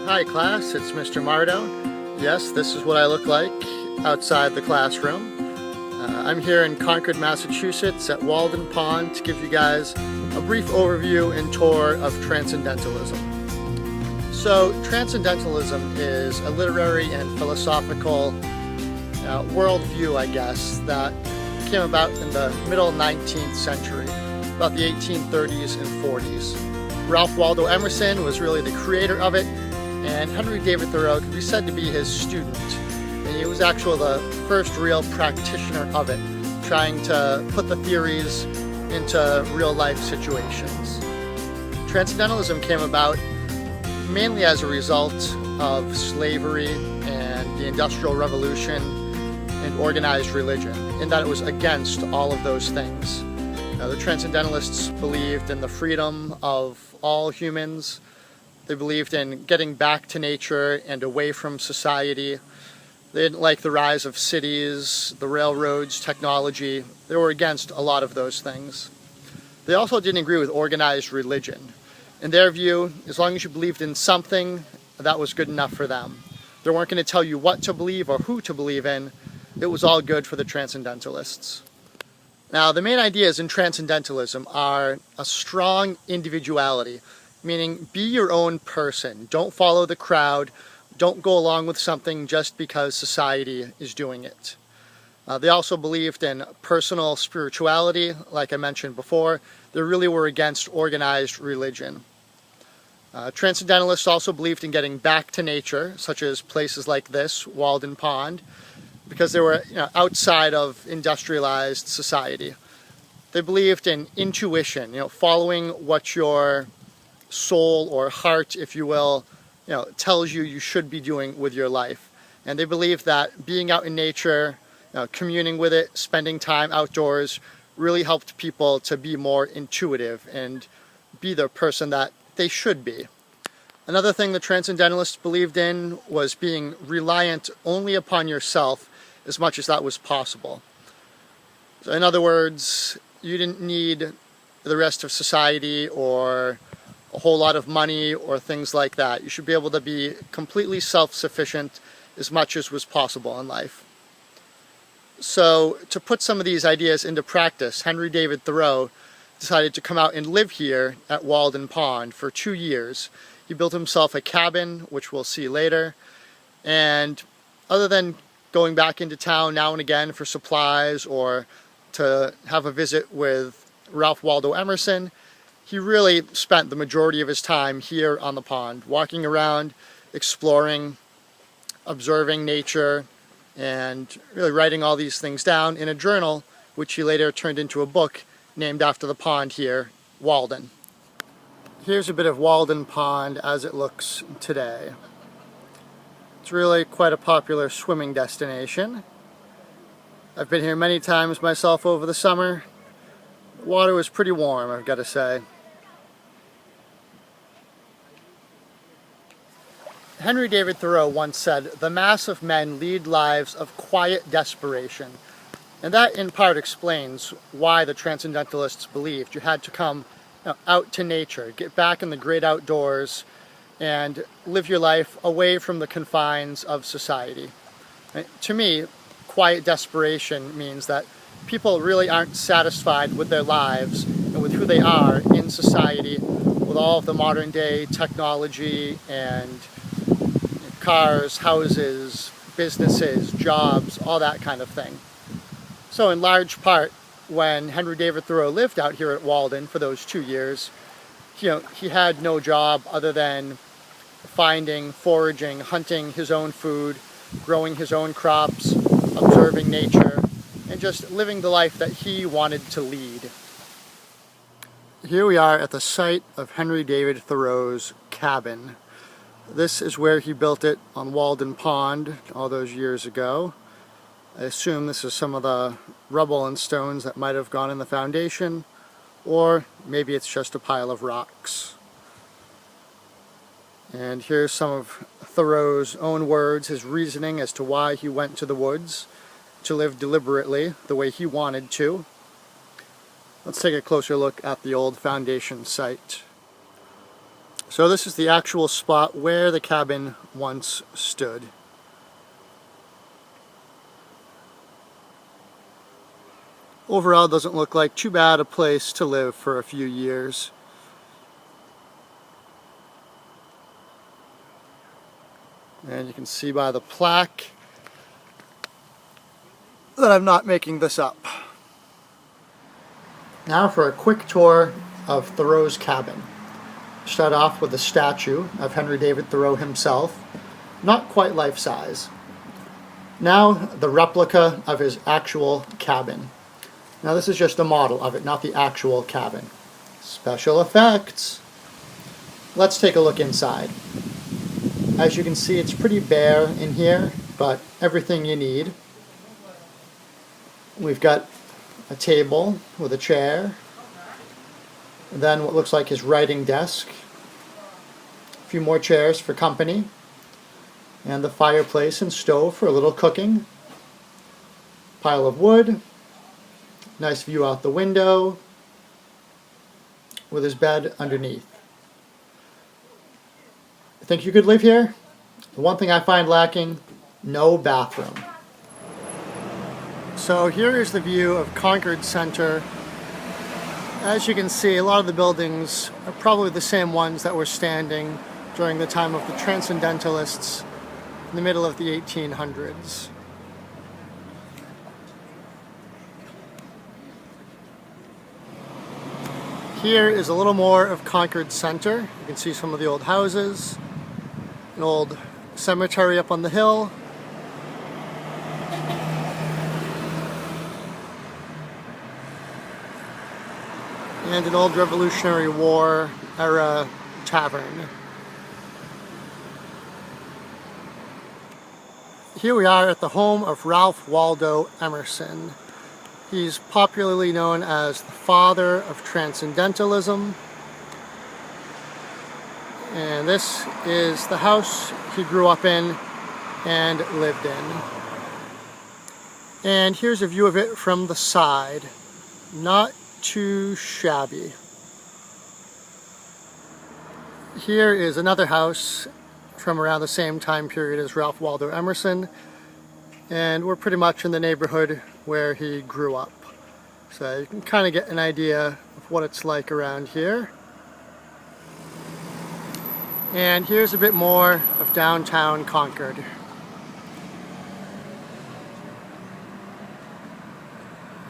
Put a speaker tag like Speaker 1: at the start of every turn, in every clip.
Speaker 1: Hi class, it's Mr. Mardo. Yes, this is what I look like outside the classroom. I'm here in Concord, Massachusetts at Walden Pond to give you guys a brief overview and tour of Transcendentalism. So, Transcendentalism is a literary and philosophical worldview, I guess, that came about in the middle 19th century, about the 1830s and 40s. Ralph Waldo Emerson was really the creator of it, and Henry David Thoreau could be said to be his student. And he was actually the first real practitioner of it, trying to put the theories into real life situations. Transcendentalism came about mainly as a result of slavery and the Industrial Revolution and organized religion, in that it was against all of those things. The Transcendentalists believed in the freedom of all humans. They believed in getting back to nature and away from society. They didn't like the rise of cities, the railroads, technology. They were against a lot of those things. They also didn't agree with organized religion. In their view, as long as you believed in something, that was good enough for them. They weren't going to tell you what to believe or who to believe in. It was all good for the Transcendentalists. Now, the main ideas in Transcendentalism are a strong individuality, meaning be your own person. Don't follow the crowd. Don't go along with something just because society is doing it. They also believed in personal spirituality, like I mentioned before. They really were against organized religion. Transcendentalists also believed in getting back to nature, such as places like this, Walden Pond, because they were outside of industrialized society. They believed in intuition, following what your soul or heart, if you will, tells you you should be doing with your life. And they believed that being out in nature, communing with it, spending time outdoors, really helped people to be more intuitive and be the person that they should be. Another thing the Transcendentalists believed in was being reliant only upon yourself as much as that was possible. So in other words, you didn't need the rest of society or a whole lot of money or things like that. You should be able to be completely self-sufficient as much as was possible in life. So to put some of these ideas into practice, Henry David Thoreau decided to come out and live here at Walden Pond for 2 years. He built himself a cabin, which we'll see later, and other than going back into town now and again for supplies or to have a visit with Ralph Waldo Emerson, he really spent the majority of his time here on the pond, walking around, exploring, observing nature, and really writing all these things down in a journal, which he later turned into a book named after the pond here, Walden. Here's a bit of Walden Pond as it looks today. It's really quite a popular swimming destination. I've been here many times myself over the summer. The water was pretty warm, I've got to say. Henry David Thoreau once said, "The mass of men lead lives of quiet desperation." And that in part explains why the Transcendentalists believed you had to come out to nature, get back in the great outdoors, and live your life away from the confines of society. And to me, quiet desperation means that people really aren't satisfied with their lives and with who they are in society, with all of the modern day technology and cars, houses, businesses, jobs, all that kind of thing. So in large part, when Henry David Thoreau lived out here at Walden for those 2 years, he had no job other than finding, foraging, hunting his own food, growing his own crops, observing nature, and just living the life that he wanted to lead. Here we are at the site of Henry David Thoreau's cabin. This is where he built it on Walden Pond all those years ago. I assume this is some of the rubble and stones that might have gone in the foundation, or maybe it's just a pile of rocks. And here's some of Thoreau's own words, his reasoning as to why he went to the woods to live deliberately the way he wanted to. Let's take a closer look at the old foundation site. So this is the actual spot where the cabin once stood. Overall, doesn't look like too bad a place to live for a few years. And you can see by the plaque that I'm not making this up. Now for a quick tour of Thoreau's cabin. Start off with a statue of Henry David Thoreau himself, not quite life-size. Now the replica of his actual cabin. Now this is just a model of it, not the actual cabin. Special effects. Let's take a look inside. As you can see, it's pretty bare in here, but everything you need. We've got a table with a chair, and then what looks like his writing desk, a few more chairs for company, and the fireplace and stove for a little cooking, pile of wood, nice view out the window, with his bed underneath. Think you could live here? The one thing I find lacking, no bathroom. So here is the view of Concord Center. As you can see, a lot of the buildings are probably the same ones that were standing during the time of the Transcendentalists in the middle of the 1800s. Here is a little more of Concord Center. You can see some of the old houses, an old cemetery up on the hill, and an old Revolutionary War era tavern. Here we are at the home of Ralph Waldo Emerson. He's popularly known as the father of Transcendentalism. And this is the house he grew up in and lived in. And here's a view of it from the side. Not too shabby. Here is another house from around the same time period as Ralph Waldo Emerson. And we're pretty much in the neighborhood where he grew up. So you can kind of get an idea of what it's like around here. And here's a bit more of downtown Concord.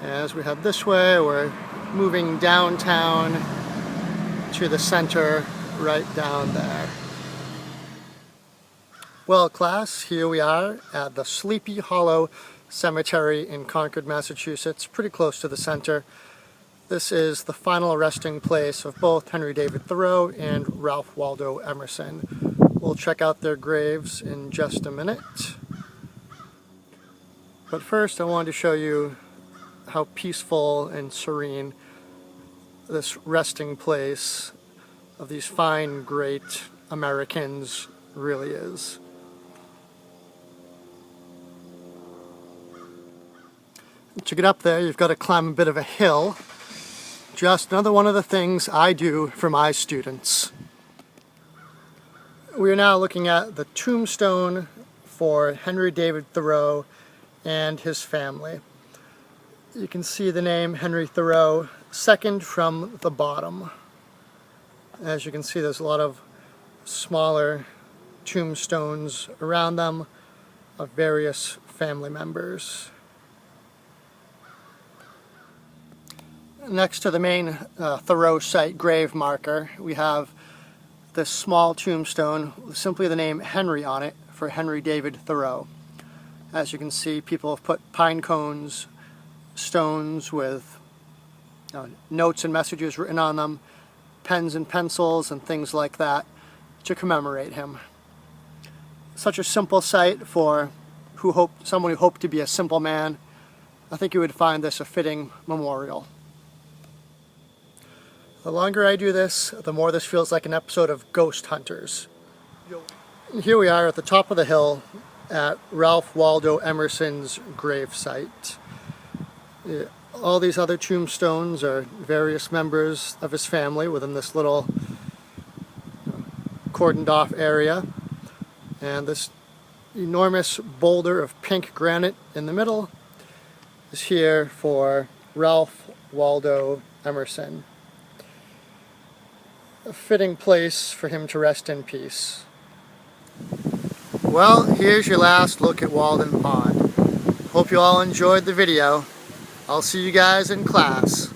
Speaker 1: As we head this way, we're moving downtown to the center right down there. Well, class, here we are at the Sleepy Hollow Cemetery in Concord, Massachusetts, pretty close to the center. This is the final resting place of both Henry David Thoreau and Ralph Waldo Emerson. We'll check out their graves in just a minute. But first I wanted to show you how peaceful and serene this resting place of these fine, great Americans really is. To get up there, you've got to climb a bit of a hill. Just another one of the things I do for my students. We are now looking at the tombstone for Henry David Thoreau and his family. You can see the name Henry Thoreau, second from the bottom. As you can see, there's a lot of smaller tombstones around them of various family members. Next to the main Thoreau site grave marker, we have this small tombstone with simply the name Henry on it for Henry David Thoreau. As you can see, people have put pine cones, stones with notes and messages written on them, pens and pencils and things like that to commemorate him. Such a simple site for someone who hoped to be a simple man. I think you would find this a fitting memorial. The longer I do this, the more this feels like an episode of Ghost Hunters. Here we are at the top of the hill at Ralph Waldo Emerson's grave site. All these other tombstones are various members of his family within this little cordoned off area. And this enormous boulder of pink granite in the middle is here for Ralph Waldo Emerson. A fitting place for him to rest in peace. Well, here's your last look at Walden Pond. Hope you all enjoyed the video. I'll see you guys in class.